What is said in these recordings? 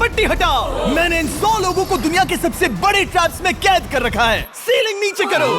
पट्टी हटाओ। मैंने इन 100 लोगों को दुनिया के सबसे बड़े ट्रैप्स में कैद कर रखा है। सीलिंग नीचे करो।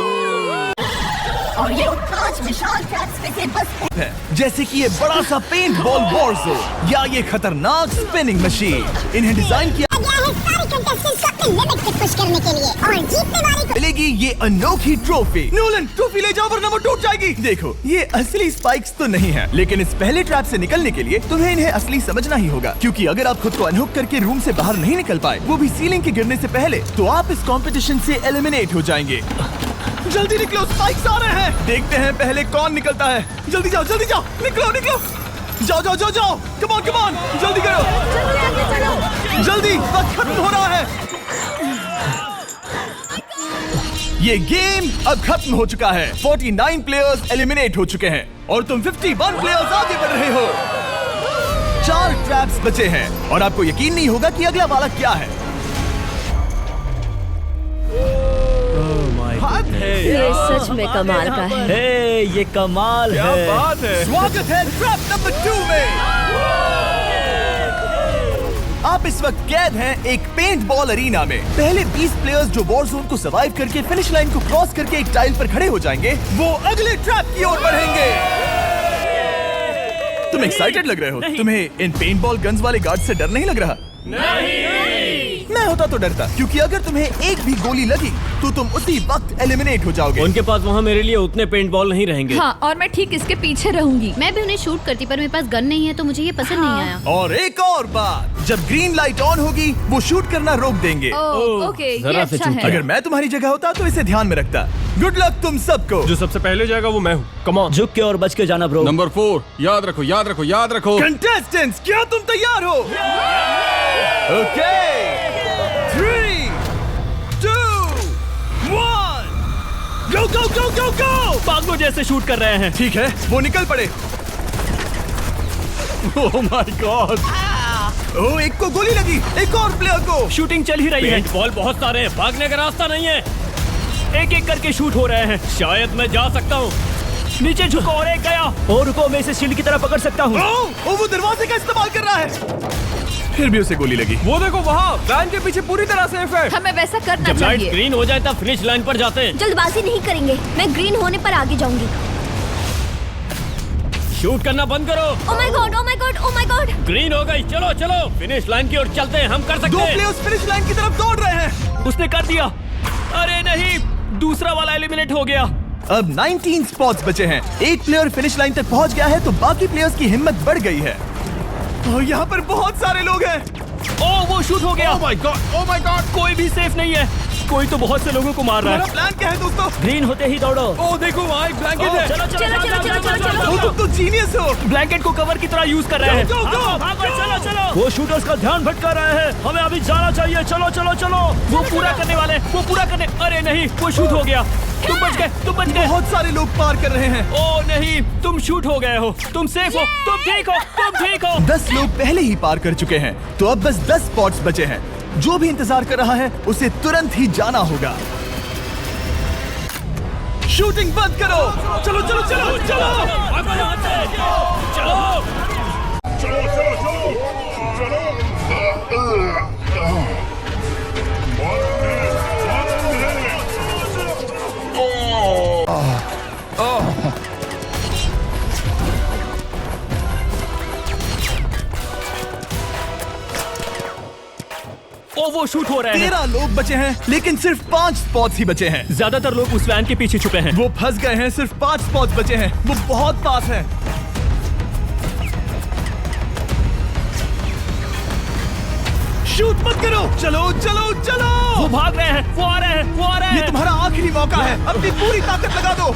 और ये 5 विशाल ट्रैप्स में से बस है जैसे कि ये बड़ा सा पेंट बॉल वॉर्जो या ये खतरनाक स्पिनिंग मशीन। इन्हें डिजाइन किया गया है सारे कंटेस्टेंट्स को अपने लिमिट तक पुश करने के लिए और जीतने वाले को मिलेगी ये अनोखी ट्रॉफी। नोलन ट्रॉफी ले जाओ वरना वो टूट जाएगी। देखो ये असली स्पाइक्स तो नहीं है, लेकिन इस पहले ट्रैप से निकलने के लिए तुम्हें इन्हें असली समझना ही होगा, क्योंकि अगर आप खुद को अनहुक करके रूम से बाहर नहीं निकल पाए, वो भी सीलिंग के गिरने से पहले, तो आप इस कंपटीशन से एलिमिनेट हो जाएंगे। जल्दी निकलो, स्पाइक्स आ रहे हैं। देखते हैं पहले कौन निकलता है। जल्दी जाओ, निकलो निकलो, जाओ, कम ऑन, जल्दी करो, जल्दी, वक्त खत्म हो रहा है। ये गेम अब खत्म हो चुका है। 49 प्लेयर्स एलिमिनेट हो चुके हैं और तुम 51 प्लेयर्स आगे बढ़ रहे हो। 4 ट्रैप्स बचे हैं और आपको यकीन नहीं होगा कि अगला वाला क्या है। ये सच में कमाल का है। हे, ये कमाल है। बात है। स्वागत है ट्रैप नंबर 2 में। आप इस वक्त कैद हैं एक पेंट बॉल अरीना में। पहले 20 प्लेयर्स जो वॉर जोन को सर्वाइव करके फिनिश लाइन को क्रॉस करके एक टाइल पर खड़े हो जाएंगे, वो अगले ट्रैप की ओर बढ़ेंगे। तुम एक्साइटेड लग रहे हो। तुम्हें इन पेंट बॉल गन्स वाले गार्ड से डर नहीं लग रहा? नहीं। मैं होता तो डरता, क्योंकि अगर तुम्हें एक भी गोली लगी तो तुम उसी वक्त एलिमिनेट हो जाओगे। उनके पास वहाँ मेरे लिए उतने पेंट बॉल नहीं रहेंगे। हाँ, और मैं ठीक इसके पीछे रहूंगी। मैं भी उन्हें शूट करती, पर मेरे पास गन नहीं है तो मुझे ये पसंद नहीं आया। और एक और बात, जब ग्रीन लाइट ऑन होगी वो शूट करना रोक देंगे। ओके, ये जरा से अच्छा है। अगर मैं तुम्हारी जगह होता तो इसे ध्यान में रखता। गुड लक तुम सबको। जो सबसे पहले जाएगा वो मैं हूँ। Come on. झुक के और बच के जाना ब्रो। नंबर 4 याद रखो। कंटेस्टेंट्स, क्या तुम तैयार हो? Okay, 3, 2, 1, go! पागलों जैसे शूट कर रहे हैं। ठीक है, वो निकल पड़े। ओह माय गॉड। ओह, एक को गोली लगी, एक और प्लेयर को। शूटिंग चल ही रही है। पेंट बॉल बहुत सारे हैं, भागने का रास्ता नहीं है। एक करके शूट हो रहे हैं। शायद मैं जा सकता हूँ। नीचे झुको और एक गया। और रुको, मैं इसे शील्ड की तरह पकड़ सकता हूँ। ओह, वो दरवाजे का इस्तेमाल कर रहा है। फिर भी उसे गोली लगी। वो देखो वहाँ, वैन के पीछे पूरी तरह सेफ है। हमें वैसा करना जब लाइट चाहिए। ग्रीन हो जाए तब फिनिश लाइन पर जाते हैं। जल्दबाजी नहीं करेंगे, मैं ग्रीन होने पर आगे जाऊंगी। शूट करना बंद करो। ओह माय गॉड। ग्रीन हो गई। चलो फिनिश लाइन की ओर चलते हैं। हम कर सकते 2 हैं। प्लेयर्स फिनिश लाइन की तरफ दौड़ रहे हैं। उसने कर दिया। अरे नहीं, दूसरा वाला एलिमिनेट हो गया। अब 19 स्पॉट्स बचे हैं। एक प्लेयर फिनिश लाइन तक पहुंच गया है तो बाकी प्लेयर्स की हिम्मत बढ़ गई है। और यहाँ पर बहुत सारे लोग हैं। ओह, वो शूट हो गया। ओह माय गॉड। कोई भी सेफ नहीं है। कोई तो बहुत से लोगों को मार रहा तुम्हारा है। प्लान क्या है दोस्तों? ग्रीन होते ही दौड़ो। ओह देखो वहाँ एक ब्लैंकेट है। ओ, तुम तो जीनियस हो। ब्लैंकेट को कवर की तरह यूज कर रहे हैं। Go, go, go, भागो, चलो। वो शूटर्स का ध्यान भटका रहे हैं। हमें अभी जाना चाहिए। चलो। वो पूरा करने। अरे नहीं, वो शूट हो गया। तुम बच गए। बहुत सारे लोग पार कर रहे हैं। ओह नहीं, तुम शूट हो गए हो। तुम सेफ हो। तुम ठीक हो। 10 लोग पहले ही पार कर चुके हैं, तो अब बस 10 स्पॉट्स बचे हैं। जो भी इंतजार कर रहा है उसे तुरंत ही जाना होगा। शूटिंग बंद करो। चलो। ओह, वो शूट हो रहे हैं। 13 लोग बचे हैं, लेकिन सिर्फ 5 स्पॉट्स ही बचे हैं। ज्यादातर लोग उस वैन के पीछे छुपे हैं। वो फंस गए हैं। सिर्फ 5 स्पॉट्स बचे हैं। वो बहुत पास है। शूट मत करो। चलो। वो भाग रहे हैं। वो आ रहे हैं। ये तुम्हारा आखिरी मौका है। अपनी पूरी ताकत लगा दो।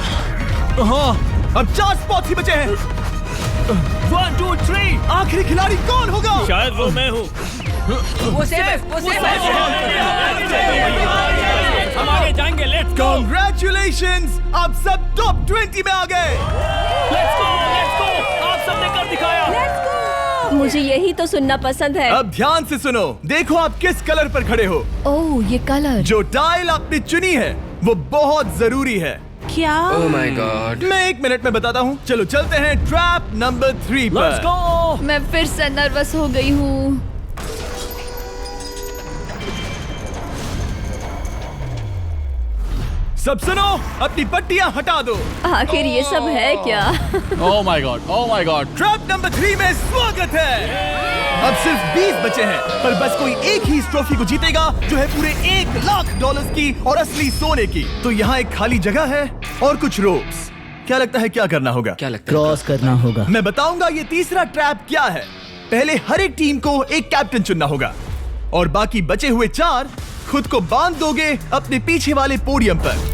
हाँ, अब 4 स्पॉट्स ही बचे हैं। 1, 2, 3। आखिरी खिलाड़ी कौन होगा? शायद वो मैं हूँ। वो सेफ हम आगे जाएंगे। Let's go. Congratulations! आप सब टॉप 20 में आ गए। Let's go. आप सबने कर दिखाया। मुझे यही तो सुनना पसंद है। अब ध्यान से सुनो। देखो आप किस कलर पर खड़े हो। ओह, ये कलर। जो टाइल आपने चुनी है वो बहुत जरूरी है। क्या? ओह माय गॉड। मैं 1 मिनट में बताता हूँ। चलो चलते हैं ट्रैप नंबर 3 लेट्स पर। गो। मैं फिर से नर्वस हो गई हूँ। सब सुनो, अपनी पट्टियां हटा दो। आखिर ये सब है क्या? Oh my God! Oh my God! Trap number 3 में स्वागत है। अब सिर्फ 20 बचे हैं, पर बस कोई एक ही इस ट्रॉफी को जीतेगा जो है पूरे $1,00,000 की और असली सोने की। तो यहाँ एक खाली जगह है और कुछ रोप्स। क्या लगता है क्या करना होगा? क्या लगता क्रॉस करना होगा। मैं बताऊंगा ये तीसरा ट्रैप क्या है। पहले हर एक टीम को एक कैप्टन चुनना होगा और बाकी बचे हुए 4 खुद को बांध दोगे अपने पीछे वाले पोडियम पर।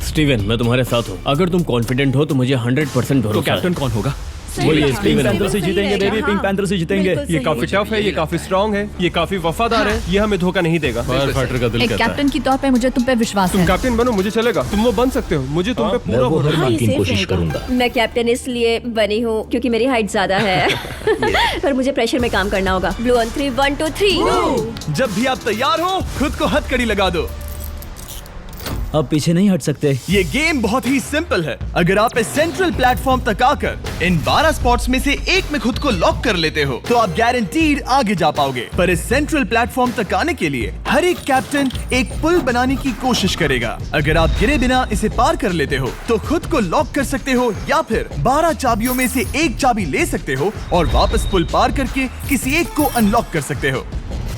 स्टीवन, मैं तुम्हारे साथ हूँ। अगर तुम कॉन्फिडेंट हो तो मुझे 100% भरोसा है। कैप्टन कौन होगा? वही है, स्टीवन। पैंथर से जीतेंगे बेबी, पिंक पैंथर से जीतेंगे। ये काफी टफ है, ये काफी स्ट्रांग है, ये काफी वफादार है, ये हमें धोखा नहीं देगा। फाइटर का दिल एक कैप्टन की तौर पे मुझे तुम पे विश्वास तुम है। कैप्टन बनो, मुझे चलेगा। तुम वो बन सकते हो, मुझे तुम पे पूरा भरोसा है। की कोशिश करूंगा। मैं कैप्टन इसलिए बनी हूँ क्योंकि मेरी हाइट ज्यादा है। पर मुझे प्रेशर में काम करना होगा। Blue on 3, 1 2 3। जब भी आप तैयार हो खुद को हथकड़ी लगा दो। अब पीछे नहीं हट सकते। ये गेम बहुत ही सिंपल है। अगर आप इस सेंट्रल प्लेटफॉर्म तक आकर इन 12 स्पॉट्स में से एक में खुद को लॉक कर लेते हो तो आप गारंटीड आगे जा पाओगे। पर इस सेंट्रल प्लेटफॉर्म तक आने के लिए हर एक कैप्टन एक पुल बनाने की कोशिश करेगा। अगर आप गिरे बिना इसे पार कर लेते हो तो खुद को लॉक कर सकते हो या फिर 12 चाबियों में से एक चाबी ले सकते हो और वापस पुल पार करके किसी एक को अनलॉक कर सकते हो।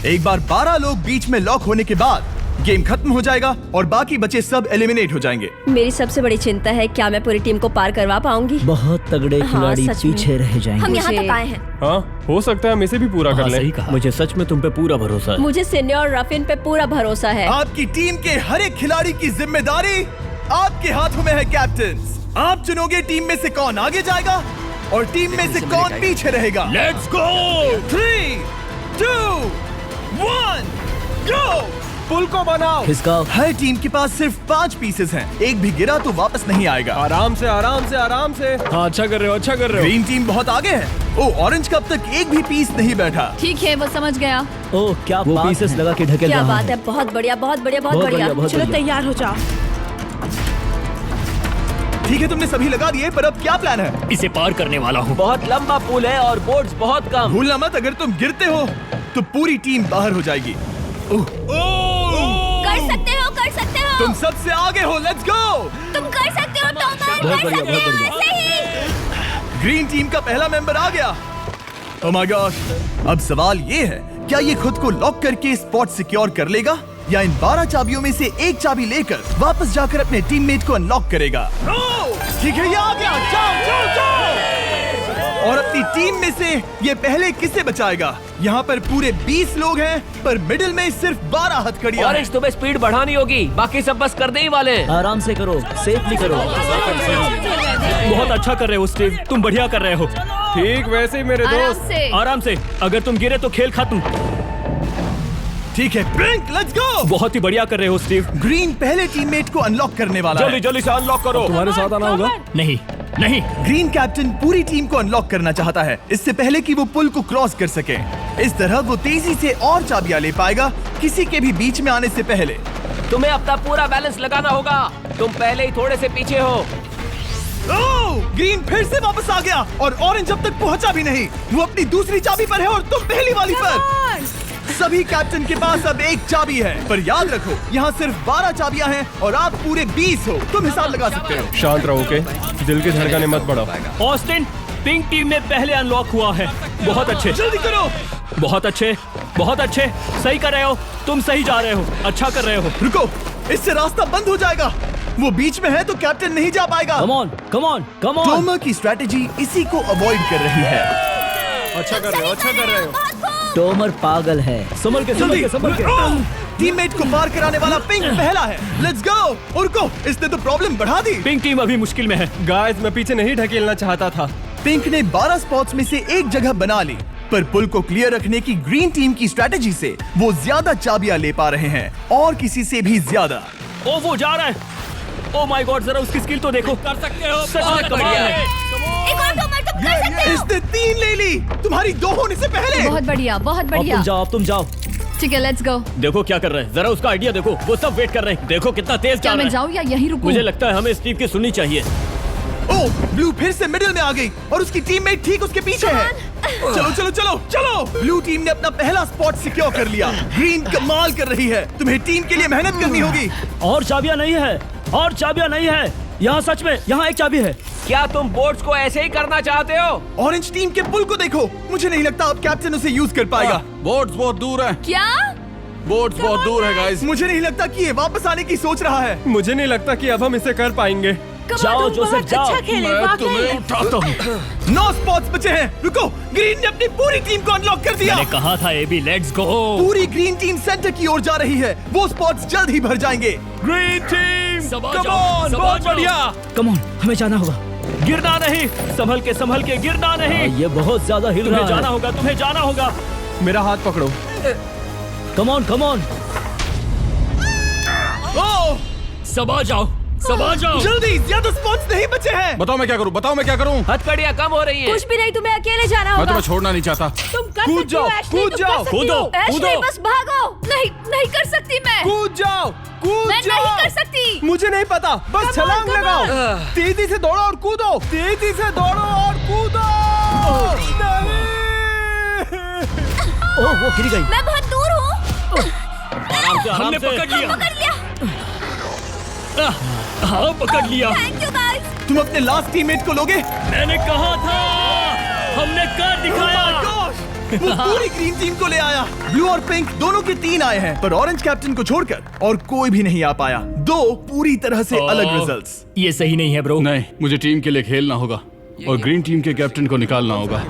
एक बार 12 लोग बीच में लॉक होने के बाद गेम खत्म हो जाएगा और बाकी बचे सब एलिमिनेट हो जाएंगे। मेरी सबसे बड़ी चिंता है क्या मैं पूरी टीम को पार करवा पाऊंगी। बहुत तगड़े खिलाड़ी सच में। पीछे रह जाएंगे। हम यहाँ मुझे- तक आए हैं। हाँ, हो सकता है हम इसे भी पूरा कर लें। सही कहा। मुझे सच में तुम पे पूरा भरोसा है। मुझे सीनियर रफिन पे पूरा भरोसा है। आपकी टीम के हर एक खिलाड़ी की जिम्मेदारी आपके हाथों में है कैप्टन। आप चुनोगे टीम में से कौन आगे जाएगा और टीम में से कौन पीछे रहेगा। Let's go! 3 2 1 गो। पुल को बनाओ। खिसकाओ। हर टीम के पास सिर्फ 5 पीसेस हैं। एक भी गिरा तो वापस नहीं आएगा। आराम से, आराम से, आराम से। हाँ, अच्छा कर रहे हो, अच्छा कर रहे हो। ग्रीन टीम बहुत आगे है। ओ, ऑरेंज का अब तक एक भी पीस नहीं बैठा। ठीक है, वो समझ गया। ओह क्या वो पीसेस लगा के ढकेल क्या रहा बात है, बहुत बढ़िया, बहुत बढ़िया, बहुत बहुत बढ़िया। बढ़िया, बहुत चलो बढ़िया। तैयार हो जाओ। ठीक है, तुमने सभी लगा दिए, पर अब क्या प्लान है? इसे पार करने वाला हूँ। बहुत लंबा पुल है और बोर्ड्स बहुत कम। भूलना मत, अगर तुम गिरते हो तो पूरी टीम बाहर हो जाएगी। कर सकते हो, कर सकते हो। तुम सबसे आगे हो, लेट्स गो। तुम कर सकते हो, टॉमर, बहुत कर बढ़िया, सकते बहुत हो, बढ़िया। ऐसे ही। ग्रीन टीम का पहला मेंबर आ गया। ओह माय गॉड। अब सवाल ये है, क्या ये खुद को लॉक करके स्पॉट सिक्योर कर लेगा या इन 12 चाबियों में से एक चाबी लेकर वापस जाकर अपने टीममेट को अनलॉक करेगा? ठीक है, ये आ गया। जाओ जाओ जाओ। और अपनी टीम में से ये पहले किसे बचाएगा? यहाँ पर पूरे 20 लोग हैं, पर मिडिल में सिर्फ 12 हथकड़ियां हैं। तुम्हें स्पीड बढ़ानी होगी, बाकी सब बस करने ही वाले हैं। आराम से करो, सेफली करो। बहुत अच्छा कर रहे हो स्टीव, तुम बढ़िया कर रहे हो। ठीक वैसे ही मेरे आराम दोस्त। से। आराम से, अगर तुम गिरे तो खेल खत्म। ठीक है, ब्लिंक, लेट्स गो। बहुत ही बढ़िया कर रहे हो स्टीव। ग्रीन पहले टीममेट को अनलॉक करने वाला है। जल्दी जल्दी से अनलॉक करो। तुम्हारे साथ आना होगा। नहीं नहीं, ग्रीन कैप्टन पूरी टीम को अनलॉक करना चाहता है, इससे पहले कि वो पुल को क्रॉस कर सके। इस तरह वो तेजी से और चाबियां ले पाएगा, किसी के भी बीच में आने से पहले। तुम्हें अपना पूरा बैलेंस लगाना होगा, तुम पहले ही थोड़े से पीछे हो। ओह, ग्रीन फिर से वापस आ गया और ऑरेंज अब तक पहुंचा भी नहीं। वो अपनी दूसरी चाबी पर है और तुम पहली वाली पर। सभी कैप्टन के पास अब एक चाबी है, पर याद रखो यहाँ सिर्फ 12 चाबियां हैं और आप पूरे 20 हो। तुम हिसाब लगा सकते हो। शांत रहो, ओके? दिल के धड़कने मत बढ़ाओ। ऑस्टिन, पिंक टीम में पहले अनलॉक हुआ है। बहुत अच्छे, जल्दी करो। बहुत अच्छे, बहुत अच्छे। सही कर रहे हो, तुम सही जा रहे हो, अच्छा कर रहे हो। रुको, इससे रास्ता बंद हो जाएगा। वो बीच में है तो कैप्टन नहीं जा पाएगा। Come on, come on, come on. Tomer की स्ट्रेटेजी इसी को अवॉइड कर रही है। अच्छा कर रहे हो, अच्छा कर रहे हो। टोमर पागल है। संभल के, संभल के, संभल के। टीममेट को पार कराने वाला पिंक पहला है। Let's go. रुको, इसने तो प्रॉब्लम बढ़ा दी। पिंक टीम अभी मुश्किल में है। गाइस, मैं पीछे नहीं ढकेलना चाहता था। पिंक ने 12 स्पॉट्स में से एक जगह बना ली, पर पुल को क्लियर रखने की ग्रीन टीम की स्ट्रेटेजी से वो ज्यादा चाबियां ले पा रहे हैं और किसी से भी ज्यादा। ओ, वो जा रहा है। ओ माय गॉड, जरा उसकी स्किल तो देखो। कर सकते हो, सच में कमाल है। एक और टॉमर, तुम कर सकते हो। इसने 3 ले ली, तुम्हारी 2 होने से पहले। बहुत बढ़िया, बहुत अब बढ़िया। तुम जाओ, अब तुम जाओ। ठीक है, लेट्स गो। देखो क्या कर रहे हैं, जरा उसका आइडिया देखो। वो सब वेट कर रहे हैं, देखो कितना तेज क्या जा मैं रहा है। जाऊँ या यहीं रुकूं? मुझे लगता है हमें स्टीव की सुननी चाहिए। ओ, ब्लू फिर से मिडिल में आ गई और उसकी टीममेट ठीक उसके पीछे है। चलो चलो चलो चलो। ब्लू टीम ने अपना पहला स्पॉट सिक्योर कर लिया। ग्रीन कमाल कर रही है, तुम्हें टीम के लिए मेहनत करनी होगी। और चाबियां नहीं है, और चाबियां नहीं है यहाँ, सच में यहाँ एक चाबी है। क्या तुम बोट्स को ऐसे ही करना चाहते हो? ऑरेंज टीम के पुल को देखो, मुझे नहीं लगता अब कैप्टन उसे यूज कर पाएगा। बोट्स बहुत दूर है, क्या? बोट्स बहुत दूर है गाइस। मुझे नहीं लगता कि ये वापस आने की सोच रहा है। मुझे नहीं लगता कि अब हम इसे कर पाएंगे। जाओ जोसेफ जाओ। मैं तुम्हें उठाता हूँ। 9 स्पॉट्स बचे हैं। रुको, ग्रीन ने अपनी पूरी टीम को अनलॉक कर दिया। मैंने कहा था एबी, लेट्स गो। पूरी ग्रीन टीम सेंटर की ओर जा रही है। वो स्पॉट्स जल्द ही भर जाएंगे। ग्रीन टीम, सब आ कम जाओ, ऑन, सब आ बहुत जाओ। बढ़िया। कम ऑन, हमें जाना होगा। गिरना नहीं, संभल के गिरना नहीं। ये बहुत ज्यादा हिल तुम्हें रहा जाना है। होगा, तुम्हें जाना होगा। मेरा हाथ पकड़ो। कम ऑन कम ऑन। ओह, सब आ जाओ, सब आ जाओ। जल्दी, ज्यादा स्पॉट्स नहीं बचे हैं। बताओ मैं क्या करूँ, बताओ मैं क्या करूँ। हथकड़ियाँ कम हो रही हैं। कुछ भी नहीं, तुम्हें अकेले जाना मैं होगा। तुम्हें छोड़ना नहीं चाहता। तुम कर कूद सकती हो, जाओ, एशली, कूद तुम जाओ, कर सकती कूदो, हो। एशली, कूदो। बस भागो। नहीं, नहीं कर सकती मैं। कूद जाओ, कूद मैं जाओ। नहीं कर सकती। मुझे नहीं पता, बस Come छलांग on, come लगाओ। तेजी से दौड़ो और कूदो, तेजी से दौड़ो और कूदो। नहीं। ओह वो गिर गई। मैं बहुत दूर हूँ। आराम से, हमने पकड़ लिया। पकड़ लिया। हाँ, पकड़ लिया। Thank you guys. तुम अपने लास्ट टीममेट को लोगे? मैंने कहा था, हमने कर दिखाया। Oh my gosh! वो पूरी ग्रीन टीम को ले आया। ब्लू और पिंक दोनों के 3 आए हैं, पर ऑरेंज कैप्टन को छोड़कर और कोई भी नहीं आ पाया। 2 पूरी तरह से अलग रिजल्ट्स। ये सही नहीं है ब्रो। नहीं, मुझे टीम के लिए खेलना होगा और ग्रीन टीम के कैप्टन को निकालना होगा।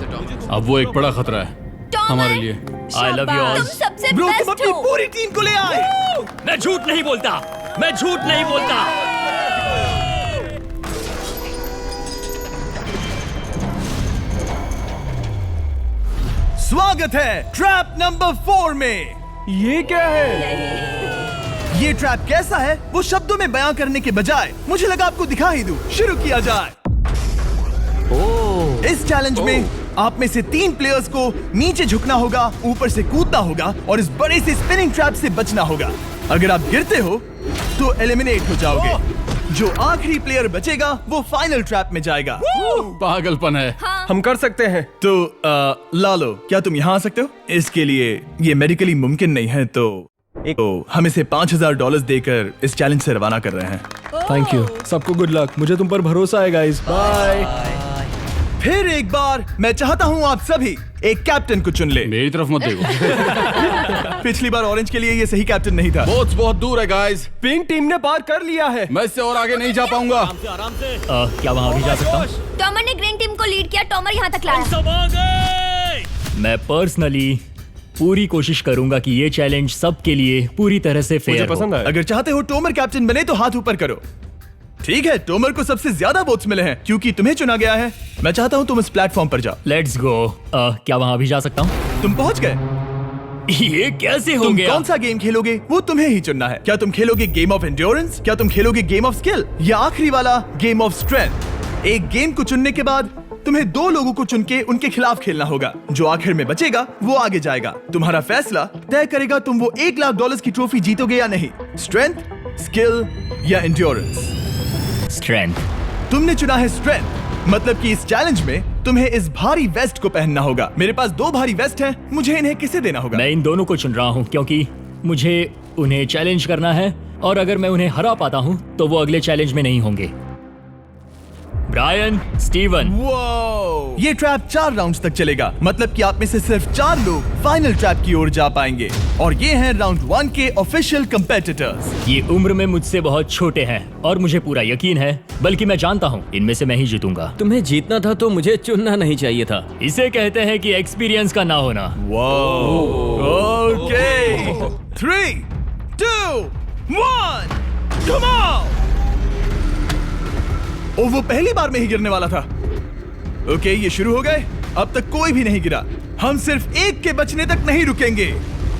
अब वो एक बड़ा खतरा है हमारे लिए। I love you all. तुम सबसे ब्रो, तुम बेस्ट अपनी हो। पूरी टीम को ले आए। मैं झूठ नहीं बोलता, मैं झूठ नहीं बोलता। स्वागत है ट्रैप नंबर 4 में। ये क्या है? ये ट्रैप कैसा है वो शब्दों में बयां करने के बजाय मुझे लगा आपको दिखा ही दूं। शुरू किया जाए। इस चैलेंज में आप में से 3 प्लेयर्स को नीचे झुकना होगा, ऊपर से कूदना होगा और इस बड़े से स्पिनिंग ट्रैप से बचना होगा। अगर आप गिरते हो तो एलिमिनेट हो जाओगे। जो आखिरी प्लेयर बचेगा वो फाइनल ट्रैप में जाएगा। पागलपन है। हम कर सकते हैं। तो लालो, क्या तुम यहाँ आ सकते हो? इसके लिए ये मेडिकली मुमकिन नहीं है, तो हम इसे $5000 देकर इस चैलेंज से रवाना कर रहे हैं। Thank you. सबको गुड लक। मुझे तुम पर भरोसा है गाइस। बाय। फिर एक बार मैं चाहता हूँ आप सभी एक कैप्टन को चुन ले। मेरी तरफ मत देखो। पिछली बार ऑरेंज के लिए ये सही कैप्टन नहीं था। बोट्स बहुत दूर है गाइस। पिंक टीम ने पार कर लिया है। मैं इससे और आगे नहीं जा पाऊंगा। आराम से। क्या वहाँ भी जा सकता हूँ? टॉमर ने ग्रीन टीम को लीड किया। टॉमर यहाँ तक लाया। सब आ गए। मैं पर्सनली पूरी कोशिश करूंगा कि ये चैलेंज सबके लिए पूरी तरह से मुझे फेयर हो। पसंद आया। अगर चाहते हो टोमर कैप्टन बने तो हाथ ऊपर करो। ठीक है, टोमर को सबसे ज्यादा वोट्स मिले हैं क्योंकि तुम्हें चुना गया है। मैं चाहता हूँ तुम इस प्लेटफॉर्म पर जाओ। Let's go. क्या वहाँ भी जा सकता हूँ? तुम पहुंच गए। ये कैसे हो तुम गया? कौन सा गेम खेलोगे वो तुम्हें ही चुनना है। क्या तुम खेलोगे गेम ऑफ एंड्योरेंस, क्या तुम खेलोगे गेम ऑफ स्किल, या आखिरी वाला गेम ऑफ स्ट्रेंथ? एक गेम को चुनने के बाद तुम्हें 2 लोगों को चुन के उनके खिलाफ खेलना होगा। जो आखिर में बचेगा वो आगे जाएगा। तुम्हारा फैसला तय करेगा तुम वो $1,00,000 की ट्रॉफी जीतोगे या नहीं। स्ट्रेंथ, स्किल या एंड्योरेंस? स्ट्रेंथ। तुमने चुना है स्ट्रेंथ, मतलब कि इस चैलेंज में तुम्हें इस भारी वेस्ट को पहनना होगा। मेरे पास 2 भारी वेस्ट हैं, मुझे इन्हें किसे देना होगा? मैं इन दोनों को चुन रहा हूँ क्योंकि मुझे उन्हें चैलेंज करना है और अगर मैं उन्हें हरा पाता हूँ तो वो अगले चैलेंज में नहीं होंगे। Brian, Steven. वो ये ट्रैप 4 राउंड्स तक चलेगा, मतलब कि आप में से सिर्फ 4 लोग फाइनल ट्रैप की ओर जा पाएंगे और ये हैं राउंड 1 के ऑफिशियल कंपेटिटर्स। ये उम्र में मुझसे बहुत छोटे हैं और मुझे पूरा यकीन है, बल्कि मैं जानता हूँ इनमें से मैं ही जीतूंगा। तुम्हें जीतना था तो मुझे चुनना नहीं चाहिए था। इसे कहते हैं कि एक्सपीरियंस का ना होना। Okay, 3, 2, 1, come on. ओ, वो पहली बार में ही गिरने वाला था। ओके, ये शुरू हो गए। अब तक कोई भी नहीं गिरा। हम सिर्फ एक के बचने तक नहीं रुकेंगे।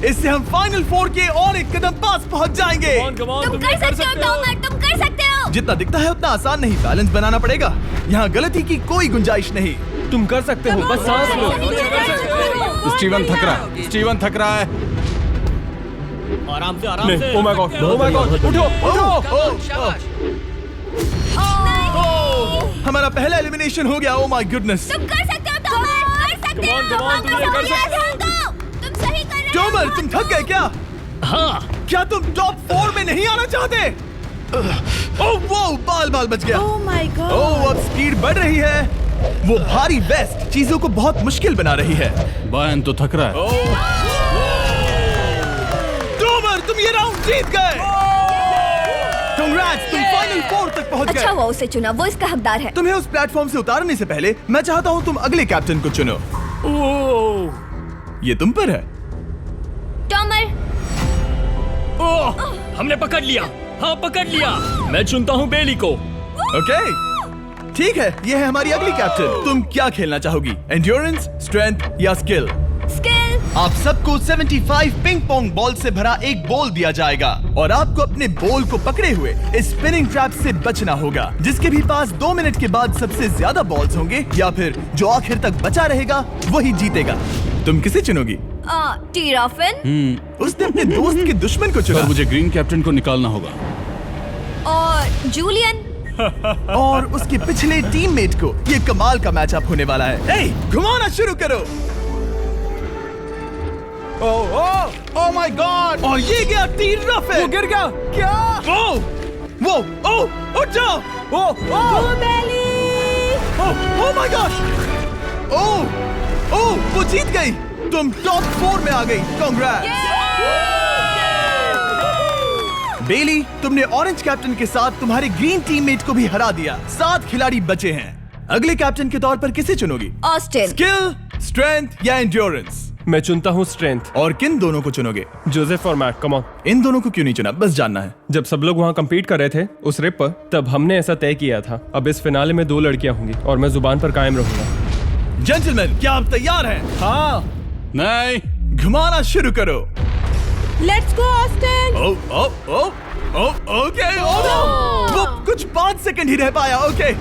इससे हम फाइनल 4 के और एक कदम पास पहुंच जाएंगे। तुम कर सकते हो टॉमर, तुम कर सकते हो। जितना दिखता है उतना आसान नहीं, बैलेंस बनाना पड़ेगा। यहाँ गलती की कोई गुंजाइश नहीं। तुम कर सकते हो, बस सांस लो। स्टीवन थक रहा है। स्टीवन थक रहा है। आराम से, आराम से। ओह my God, oh my God, उठो, उठो। हमारा पहला एलिमिनेशन हो गया। Oh my goodness. तुम कर सकते हो टॉमर, कर सकते हो। तुम ये कर सकते हो। तुम सही कर रहे हो। टोमर, तुम थक गए क्या? हाँ, क्या तुम टॉप 4 में नहीं आना चाहते? ओह वो बाल बच गया। Oh my God! ओह अब स्पीड बढ़ रही है। वो भारी वेस्ट चीजों को बहुत मुश्किल बना रही है। बायन तो थक रहा है। डोमर तुम ये राउंड जीत गए। कांग्रेट्स, तुम फाइनल 4 तक पहुंच गए। अच्छा हुआ उसे चुना, वो इसका हकदार है। तुम्हें उस प्लेटफॉर्म से उतारने से पहले मैं चाहता हूँ तुम अगले कैप्टन को चुनो। ये तुम पर है। टॉमर, ओह, हमने पकड़ लिया। हाँ पकड़ लिया। मैं चुनता हूँ बेली को। ओके ठीक है, ये है हमारी अगली कैप्टन। तुम क्या खेलना चाहोगी, एंड्योरेंस, स्ट्रेंथ या स्किल? स्किल। आप सबको 75 पिंग पोंग बॉल से भरा एक बॉल दिया जाएगा और आपको अपने बॉल को पकड़े हुए इस स्पिनिंग ट्रैप से बचना होगा। जिसके भी पास 2 मिनट के बाद सबसे ज्यादा बॉल्स होंगे या फिर जो आखिर तक बचा रहेगा वही जीतेगा। तुम किसे चुनोगी? टीराफिन उसने अपने दोस्त के दुश्मन को चुना। पर मुझे ग्रीन कैप्टन को निकालना होगा। और जूलियन। और उसके पिछले टीममेट को। ये कमाल का मैचअप होने वाला है। ए, घुमाना शुरू करो। ओह माय गॉड! और ये गया टीराफिन। वो गिर गया। क्या? वो उठ जाओ। ओह माय गॉड! ओह वो जीत गई। तुम टॉप 4 में आ गई। कांग्रेट्स बेली, तुमने ऑरेंज कैप्टन के साथ तुम्हारे ग्रीन टीममेट को भी हरा दिया। 7 खिलाड़ी बचे हैं। अगले कैप्टन के तौर पर किसे चुनोगी? ऑस्टिन। स्किल, स्ट्रेंथ या एंड्योरेंस? मैं चुनता हूँ स्ट्रेंथ। और किन दोनों को चुनोगे? जोसेफ और मैट, कम ऑन। इन दोनों को क्यों नहीं चुना, बस जानना है। जब सब लोग वहाँ कम्पीट कर रहे थे उस रिप पर, तब हमने ऐसा तय किया था। अब इस फिनाले में 2 लड़कियां होंगी और मैं जुबान पर कायम रहूंगा। जेंटलमैन, क्या आप तैयार हैं? हाँ। नहीं, घुमाना शुरू करो। Let's go, Austin! ओके। वो कुछ 5 सेकंड ही रह पाया। ओके,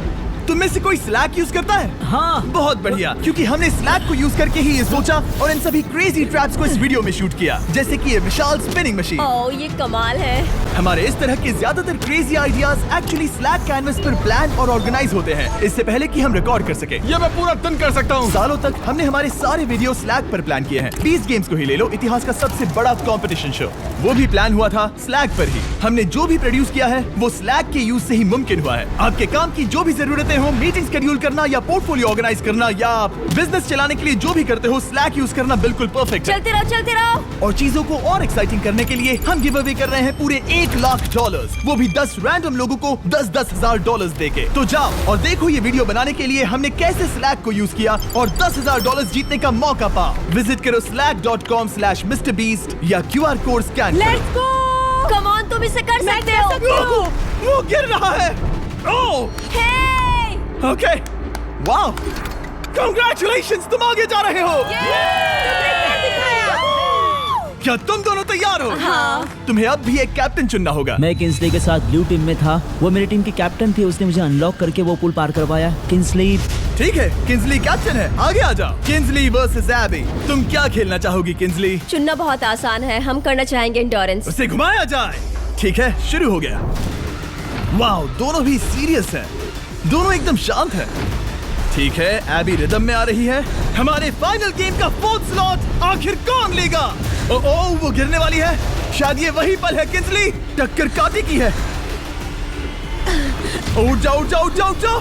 तुम में से कोई स्लैक यूज करता है? हाँ। बहुत बढ़िया, क्योंकि हमने स्लैक को यूज करके ही ये सोचा और इन सभी क्रेजी ट्रैप्स को इस वीडियो में शूट किया, जैसे कि ये विशाल स्पिनिंग मशीन। ओह ये कमाल है। हमारे इस तरह के ज्यादातर crazy ideas actually slack canvas पर प्लान और ऑर्गेनाइज होते हैं, इससे पहले कि हम रिकॉर्ड कर सके। ये मैं पूरा दिन कर सकता हूँ। सालों तक हमने हमारे सारे वीडियो स्लैक पर प्लान किए हैं। 20 गेम्स को ही ले लो, इतिहास का सबसे बड़ा कंपटीशन शो, वो भी प्लान हुआ था स्लैक पर ही। हमने जो भी प्रोड्यूस किया है वो स्लैक के यूज से ही मुमकिन हुआ है। आपके काम की जो भी जरूरतें हो, मीटिंग शेड्यूल करना या पोर्टफोलियो ऑर्गेनाइज करना या बिजनेस चलाने के लिए जो भी करते हो, स्लैक यूज करना बिल्कुल परफेक्ट है। चलते रहो। और चीजों को और एक्साइटिंग करने के लिए हम गिव अवे कर रहे हैं पूरे $1 लाख, वो भी 10 रैंडम लोगों को $10,000 देके। तो जाओ और देखो ये वीडियो बनाने के लिए हमने कैसे स्लैक को यूज किया और $10,000 जीतने का मौका पाओ। विजिट करो slack.com/MrBeast या QR कोड स्कैन करो। Let's go! कम ऑन, तुम इसे कर सकते हो। वो गिर रहा है। ओह हे! ओके, वाओ, कांग्रेचुलेशंस, तुम आगे जा रहे हो। क्या तुम दोनों तैयार हो? हाँ। तुम्हें अब भी एक कैप्टन चुनना होगा। मैं किंसली के साथ ब्लू टीम में था। वो मेरी टीम के कैप्टन थे। उसने मुझे अनलॉक करके वो पुल पार करवाया। किंसली। ठीक है, किंसली कैप्टन है, आगे आ जाओ। किंसली वर्सेस एबी, तुम क्या खेलना चाहोगी किंसली? चुनना बहुत आसान है, हम करना चाहेंगे एंड्योरेंस। उसे घुमाया जाए। ठीक है, शुरू हो गया। वाओ, दोनों भी सीरियस हैं, दोनों एकदम शांत हैं। ठीक है, एबी रिदम में आ रही है। हमारे फाइनल गेम का 4th स्लॉट आखिर कौन लेगा? ओह, वो गिरने वाली है। शायद ये वही पल है किंसली, टक्कर काटी की है। उठ जाओ, उठ जाओ, उठ जाओ, उठ जाओ।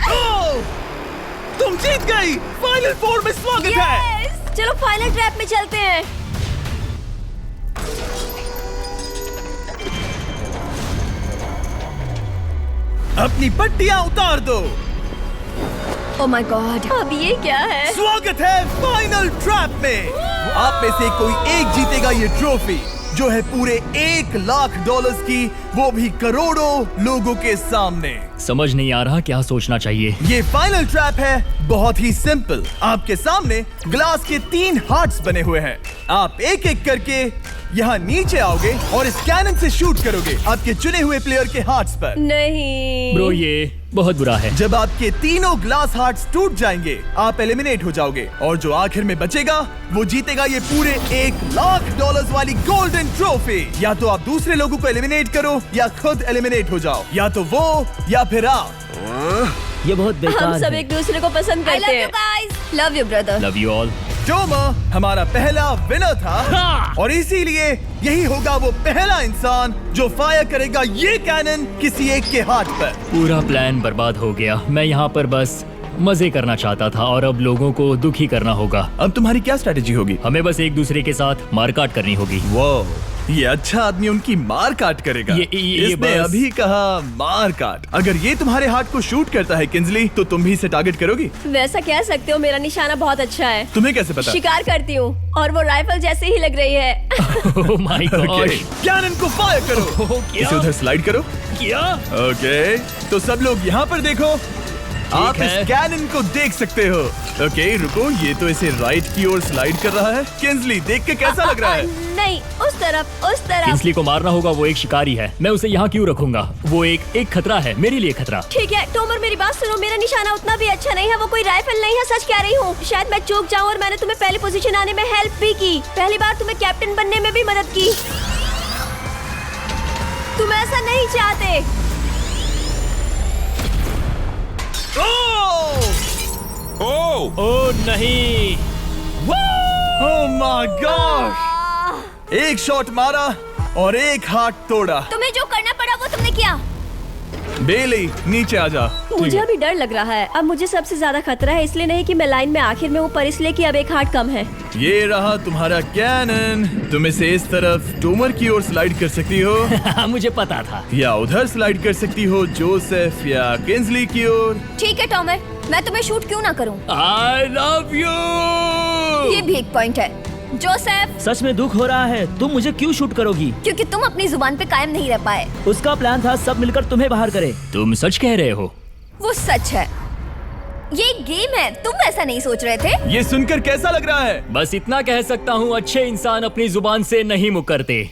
ओह, तुम जीत गई। फाइनल 4 में स्वागत है। Yes! चलो फाइनल ट्रैप में चलते हैं। अपनी पट्टियां उतार दो। ओह माय गॉड, अब ये क्या है? स्वागत है फाइनल ट्रैप में। आप में से कोई एक जीतेगा ये ट्रॉफी, जो है पूरे $1 लाख की, वो भी करोड़ों लोगों के सामने। समझ नहीं आ रहा क्या सोचना चाहिए। ये फाइनल ट्रैप है, बहुत ही सिंपल। आपके सामने ग्लास के 3 हार्ट्स बने हुए हैं। आप एक एक करके यहाँ नीचे आओगे और इस कैनन से शूट करोगे आपके चुने हुए प्लेयर के हार्ट्स पर। नहीं ब्रो, ये बहुत बुरा है। जब आपके तीनों ग्लास हार्ट्स टूट जाएंगे, आप एलिमिनेट हो जाओगे और जो आखिर में बचेगा वो जीतेगा ये पूरे $1 लाख वाली गोल्डन ट्रॉफी। या तो आप दूसरे लोगों को एलिमिनेट करो या खुद एलिमिनेट हो जाओ, या तो वो या फिर आप। ये बहुत बेकार हम सब है। एक दूसरे को पसंद करते हैं। Love you brother. Love you all. Tomer हमारा पहला विनर था और इसीलिए यही होगा वो पहला इंसान जो फायर करेगा ये कैनन किसी एक के हाथ पर। पूरा प्लान बर्बाद हो गया। मैं यहाँ पर बस मजे करना चाहता था और अब लोगों को दुखी करना होगा। अब तुम्हारी क्या स्ट्रेटेजी होगी? हमें बस एक दूसरे के साथ मारकाट करनी होगी। वो ये अच्छा आदमी उनकी मार काट करेगा। इसने बस- अभी कहा मार काट। अगर ये तुम्हारे हार्ट को शूट करता है किंजली, तो तुम भी इसे टारगेट करोगी? वैसा कह सकते हो, मेरा निशाना बहुत अच्छा है। तुम्हें कैसे पता? शिकार करती हूँ और वो राइफल जैसे ही लग रही है। Oh my God. Okay, cannon को फायर करो। इसे उधर स्लाइड करो। क्या? ओके, तो सब लोग यहाँ पर देखो। आप इस है। कैनन को देख सकते हो। ओके, रुको, ये तो इसे राइट की ओर स्लाइड कर रहा है। किंजली, देख के कैसा लग रहा है? नहीं, उस तरफ, उस तरफ। किंसली को मारना होगा, वो एक शिकारी है। मैं उसे यहाँ क्यों रखूंगा? वो एक खतरा है, मेरे लिए खतरा। ठीक है टोमर, मेरी बात सुनो। मेरा निशाना उतना भी अच्छा नहीं है, वो कोई राइफल नहीं है, सच कह रही हूँ। शायद मैं चूक जाऊँ और मैंने तुम्हें पहली पोजीशन आने में हेल्प भी की। पहली बार तुम्हें कैप्टन बनने में भी मदद की। तुम ऐसा नहीं चाहते। ओह नहीं। ओह माय गॉड! एक शॉट मारा और एक हाथ तोड़ा। तुम्हें जो करना पड़ा वो तुमने किया। बेली, नीचे आ जा। मुझे अभी डर लग रहा है। अब मुझे सबसे ज्यादा खतरा है, इसलिए नहीं कि मैं लाइन में आखिर में हूँ, पर इसलिए कि अब एक हार्ट कम है। ये रहा तुम्हारा कैनन। तुम इसे इस तरफ टोमर की ओर स्लाइड कर सकती हो मुझे पता था। या उधर स्लाइड कर सकती हो जोसेफ या किंजली की ओर। ठीक है टॉमर, मैं तुम्हें शूट क्यों ना करूं? I love you. ये भी एक पॉइंट है। जोसेफ, सच में दुख हो रहा है। तुम मुझे क्यों शूट करोगी? क्योंकि तुम अपनी जुबान पे कायम नहीं रह पाए। उसका प्लान था सब मिलकर तुम्हें बाहर करे। तुम सच कह रहे हो? वो सच है। ये एक गेम है, तुम ऐसा नहीं सोच रहे थे? ये सुनकर कैसा लग रहा है? बस इतना कह सकता हूँ, अच्छे इंसान अपनी जुबान से नहीं मुकरते।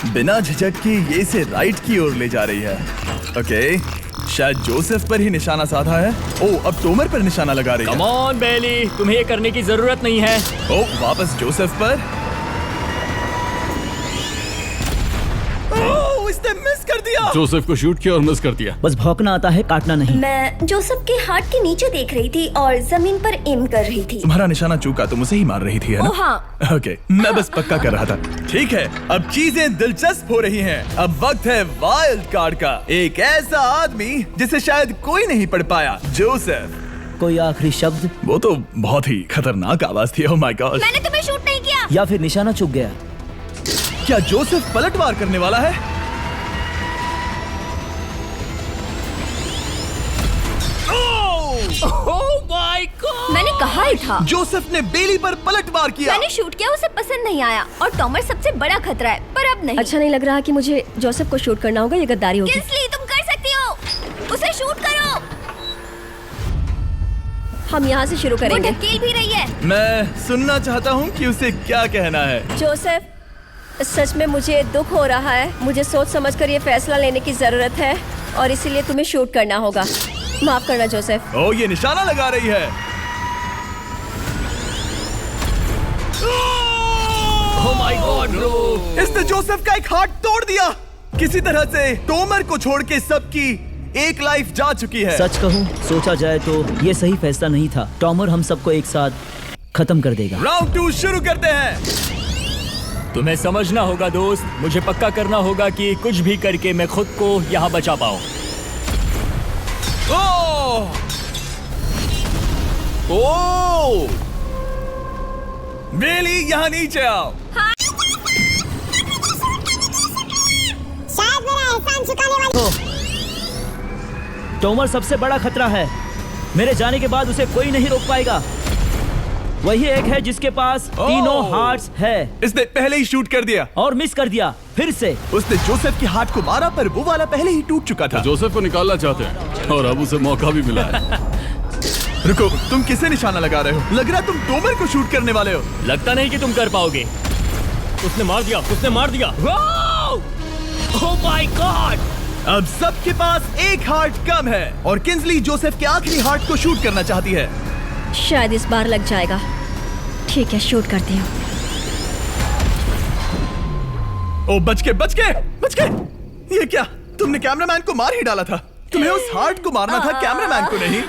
बिना झिझक के ये इसे राइट की ओर ले जा रही है। ओके, शायद जोसेफ पर ही निशाना साधा है। ओह, अब टोमर पर निशाना लगा रही है। कम ऑन बेली, तुम्हें ये करने की जरूरत नहीं है। ओह, वापस जोसेफ पर। ओह, इसने मिस कर दिया। जोसेफ को शूट किया और मिस कर दिया। बस भौंकना आता है, काटना नहीं। मैं जोसेफ के हार्ट के नीचे देख रही थी और जमीन पर एम कर रही थी। तुम्हारा निशाना चूका, तुम उसे ही मार रही थी, है ना? ओह हाँ। ओके, मैं बस पक्का कर रहा था। ठीक है, अब चीजें दिलचस्प हो रही हैं। अब वक्त है वाइल्ड कार्ड का। एक ऐसा आदमी जिसे शायद कोई नहीं पढ़ पाया, जोसेफ। कोई आखिरी शब्द? वो तो बहुत ही खतरनाक आवाज थी। ओह माय गॉड! मैंने तुम्हें शूट नहीं किया। या फिर निशाना चूक गया? क्या जोसेफ पलटवार करने वाला है? Oh my God! मैंने कहा ही था। जोसेफ ने बेली पर पलटवार किया। मैंने शूट किया, उसे पसंद नहीं आया और टॉमर सबसे बड़ा खतरा है, पर अब नहीं। अच्छा नहीं लग रहा कि मुझे जोसेफ को शूट करना होगा, ये गद्दारी होगी। किंसली, तुम कर सकती हो। उसे शूट करो। हम यहाँ से शुरू वो करेंगे। ढकेल भी रही है। मैं सुनना चाहता हूँ कि उसे क्या कहना है। जोसेफ, सच में मुझे दुख हो रहा है। मुझे सोच समझकर ये फैसला लेने की जरूरत है और इसीलिए तुम्हें शूट करना होगा। माफ करना जोसेफ। ओह, ये निशाना लगा रही है। Oh my God bro! इसने जोसेफ का एक हाथ तोड़ दिया। किसी तरह से टोमर को छोड़ के सबकी एक लाइफ जा चुकी है। सच कहूँ, सोचा जाए तो ये सही फैसला नहीं था। टॉमर हम सबको एक साथ खत्म कर देगा। राउंड 2 शुरू करते हैं। तुम्हें समझना होगा दोस्त, मुझे पक्का करना होगा कि कुछ भी करके मैं खुद को यहाँ बचा पाऊँ। ओह! ओह! बेली, यहाँ नीचे आओ। शायद मेरा एहसान चुकाने वाली। टॉमर सबसे बड़ा खतरा है। मेरे जाने के बाद उसे कोई नहीं रोक पाएगा। वही एक है जिसके पास तीनों हार्ट्स है। इसने पहले ही शूट कर दिया और मिस कर दिया फिर से। उसने जोसेफ के हाथ को मारा, पर वो वाला पहले ही टूट चुका था। जोसेफ को निकालना चाहते हैं और अब उसे मौका भी मिला है। रुको, तुम किसे निशाना लगा रहे हो? लग रहा तुम टोमर को शूट करने वाले हो। लगता नहीं कि तुम कर पाओगे। उसने मार दिया, उसने मार दिया। Oh my God! अब सबके पास एक हार्ट कम है और किंजली जोसेफ के आखिरी हार्ट को शूट करना चाहती है। शायद इस बार लग जाएगा। ठीक है, शूट करती हूँ। ओ, बच के, बच के, बच के! ये क्या? तुमने कैमरामैन को मार ही डाला था। तुम्हें उस हार्ट को मारना था, कैमरामैन को नहीं।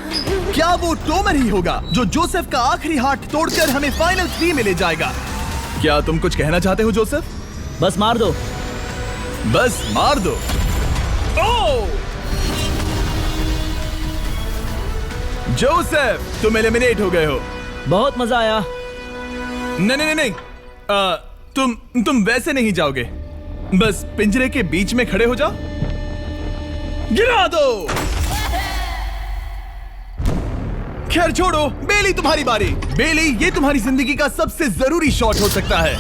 क्या वो टोमर ही होगा जो जोसेफ का आखिरी हार्ट तोड़कर हमें फाइनल 3 में ले जाएगा? क्या तुम कुछ कहना चाहते हो जोसेफ? बस मार दो। बस मार दो। ओह! जोसेफ, तुम एलिमिनेट हो गए हो। बहुत मजा आया। नहीं नहीं नहीं, तुम वैसे नहीं जाओगे। बस पिंजरे के बीच में खड़े हो जाओ। गिरा दो। खैर छोड़ो, बेली तुम्हारी बारी। बेली, ये तुम्हारी जिंदगी का सबसे जरूरी शॉट हो सकता है।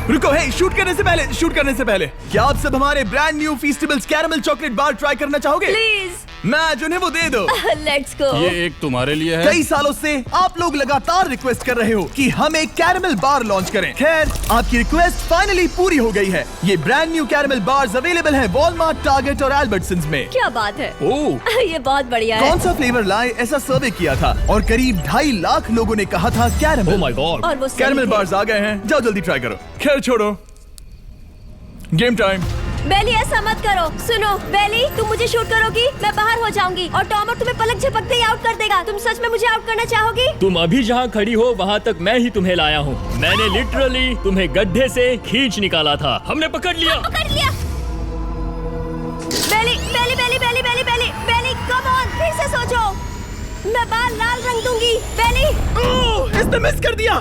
रुको, हे, शूट करने से पहले क्या आप सब हमारे brand new Feastables caramel chocolate bar try करना चाहोगे? प्लीज मैच उन्हें वो दे दो। Let's go. ये एक तुम्हारे लिए है। कई सालों से आप लोग लगातार रिक्वेस्ट कर रहे हो कि हम एक कैरेमल बार लॉन्च करें। खैर, आपकी रिक्वेस्ट फाइनली पूरी हो गई है। ये brand new caramel bars available हैं वॉलमार्ट, टारगेट और एल्बर्टसन्स में। क्या बात है। ओह, ये बहुत बढ़िया है। कौन सा फ्लेवर लाए, ऐसा सर्वे किया था और करीब 2.5 लाख लोगों ने कहा था कैरेमल। Oh my God. और वो सही कैरेमल थे। बार्स आ गए हैं, जाओ जल्दी ट्राई करो। खैर छोड़ो, गेम टाइम। बेली, ऐसा मत करो। सुनो बेली, तुम मुझे शूट करोगी, मैं बाहर हो जाऊंगी और टॉमर तुम्हें पलक झपकते ही आउट कर देगा। तुम सच में मुझे आउट करना चाहोगी? तुम अभी जहाँ खड़ी हो वहाँ तक मैं ही तुम्हें लाया हूँ। मैंने लिटरली तुम्हें गड्ढे से खींच निकाला था। हमने पकड़ लिया। पकड़ लिया। बेली बेली बेली बेली बेली बेली बेली, कम ऑन, फिर से सोचो। मैं बाल लाल रंग दूंगी। बेली, ओह, इसने मिस कर दिया।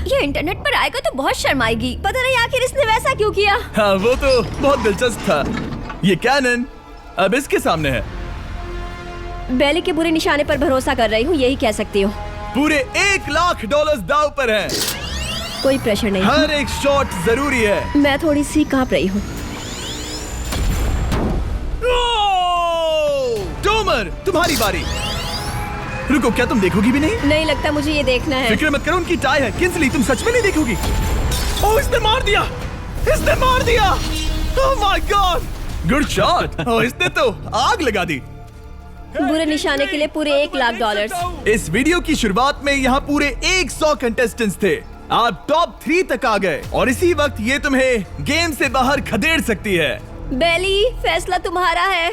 ये इंटरनेट पर आएगा तो बहुत शर्माएगी। पता नहीं आखिर इसने वैसा क्यों किया। हाँ, वो तो बहुत दिलचस्प था। ये कैनन अब इसके सामने है। बेली के बुरे निशाने पर भरोसा कर रही हूँ, यही कह सकती हूँ। पूरे $1 लाख दाव पर है। कोई प्रेशर नहीं। हर एक शॉट जरूरी है। मैं थोड़ी सी कांप रही हूँ। टोमर, तुम्हारी बारी। रुको, क्या तुम देखोगी भी नहीं? नहीं लगता मुझे ये देखना है। फिक्र मत करो, उनकी टाई है। किंसली, तुम सच में नहीं देखोगी? ओह, इसने मार दिया। Oh my God, good shot. Oh, इसने तो आग लगा दी। बुरे निशाने के लिए पूरे $1 लाख। इस वीडियो की शुरुआत में यहाँ पूरे 100 कंटेस्टेंट्स थे। आप टॉप 3 तक आ गए और इसी वक्त ये तुम्हें गेम से बाहर खदेड़ सकती है। बेली, फैसला तुम्हारा है।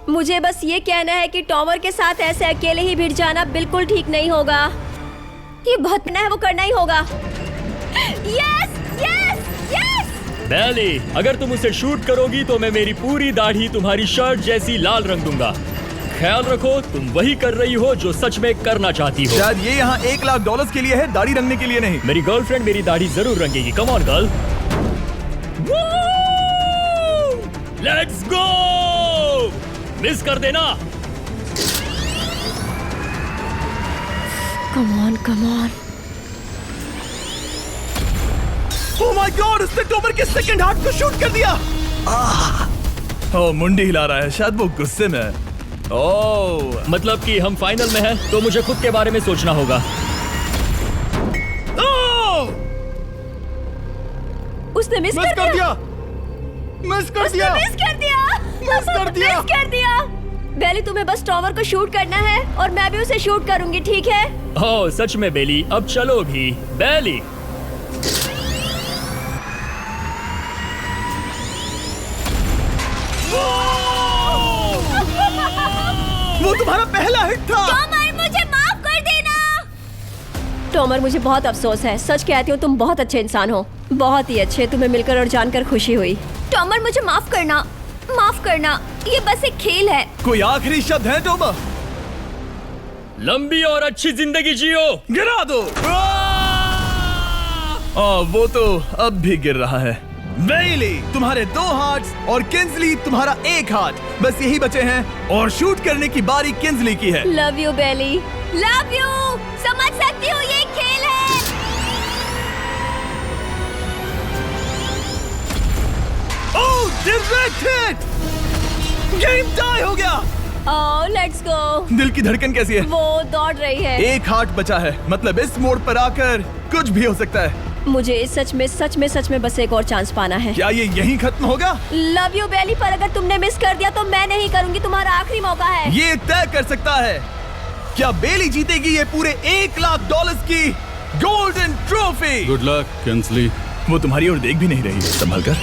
मुझे बस ये कहना है कि टॉमर के साथ ऐसे अकेले ही भिड़ जाना बिल्कुल ठीक नहीं होगा। ये बहुत है, वो करना ही होगा। Yes yes yes. बेली, अगर तुम उसे शूट करोगी तो मैं मेरी पूरी दाढ़ी तुम्हारी शर्ट जैसी लाल रंग दूंगा। ख्याल रखो, तुम वही कर रही हो जो सच में करना चाहती हो। शायद ये यहाँ $1 लाख के लिए है, दाढ़ी रंगने के लिए नहीं। मेरी गर्लफ्रेंड मेरी दाढ़ी जरूर रंगेगी। Come on girl, let's go. Miss कर देना। Come on come on. Oh my God, उसने टोमर के सेकंड हार्ट को शूट कर दिया। ओह, मुंडी हिला रहा है, शायद वो गुस्से में है। ओह, मतलब कि हम फाइनल में हैं, तो मुझे खुद के बारे में सोचना होगा। ओह, उसने मिस कर दिया। मिस कर दिया। बेली, तुम्हें बस टॉमर को शूट करना है और मैं भी उसे शूट करूंगी, ठीक है? ओह सच में बेली, अब चलो भी। बेली, वो तुम्हारा पहला हिट था। टॉमर, मुझे माफ कर देना। टॉमर, मुझे बहुत अफसोस है। सच कहती हूँ, तुम बहुत अच्छे इंसान हो, बहुत ही अच्छे। तुम्हें मिलकर और जानकर खुशी हुई। टॉमर, मुझे माफ करना, माफ करना। ये बस एक खेल है। कोई आखिरी शब्द है टोमर? लंबी और अच्छी जिंदगी जियो। गिरा दो। वो तो अब भी गिर रहा है। बेली, तुम्हारे 2 हार्ट्स और किंसली तुम्हारा 1 हार्ट, बस यही बचे हैं और शूट करने की बारी किंसली की है। Love you Bailey, love you. समझ सकती हूँ, ये एक खेल है। Oh, direct hit. Game tie हो गया। Oh, let's go. दिल की धड़कन कैसी है? वो दौड़ रही है। 1 हार्ट बचा है, मतलब इस मोड़ पर आकर कुछ भी हो सकता है। मुझे सच में बस एक और चांस पाना है। क्या ये यहीं खत्म होगा? लव यू बेली, पर अगर तुमने मिस कर दिया तो मैं नहीं करूंगी। तुम्हारा आखिरी मौका है। ये तय कर सकता है क्या बेली जीतेगी ये पूरे $1 लाख की golden trophy. Good luck Kinsley. वो तुम्हारी ओर देख भी नहीं रही, संभल कर।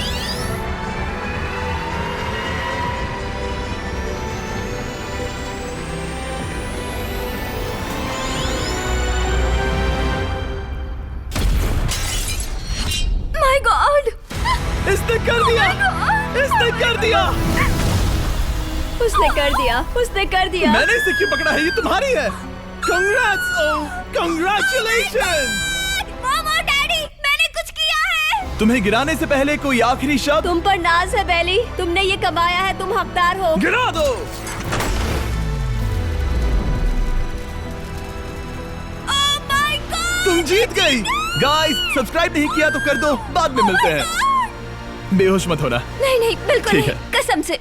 इसने कर दिया, इसने कर दिया। उसने कर दिया, उसने कर दिया। मैंने इसे क्यों पकड़ा है? ये तुम्हारी है। Congrats! Oh, congratulations! मॉम और डैडी, मैंने कुछ किया है। तुम्हें गिराने से पहले कोई आखिरी शब्द? तुम पर नाज है बेली, तुमने ये कमाया है, तुम हकदार हो। गिरा दो। Oh my God! तुम जीत गई। गाइस, सब्सक्राइब नहीं किया तो कर दो, बाद में मिलते हैं। बेहोश मत होना। नहीं नहीं, बिल्कुल ठीक नहीं, है। कसम से।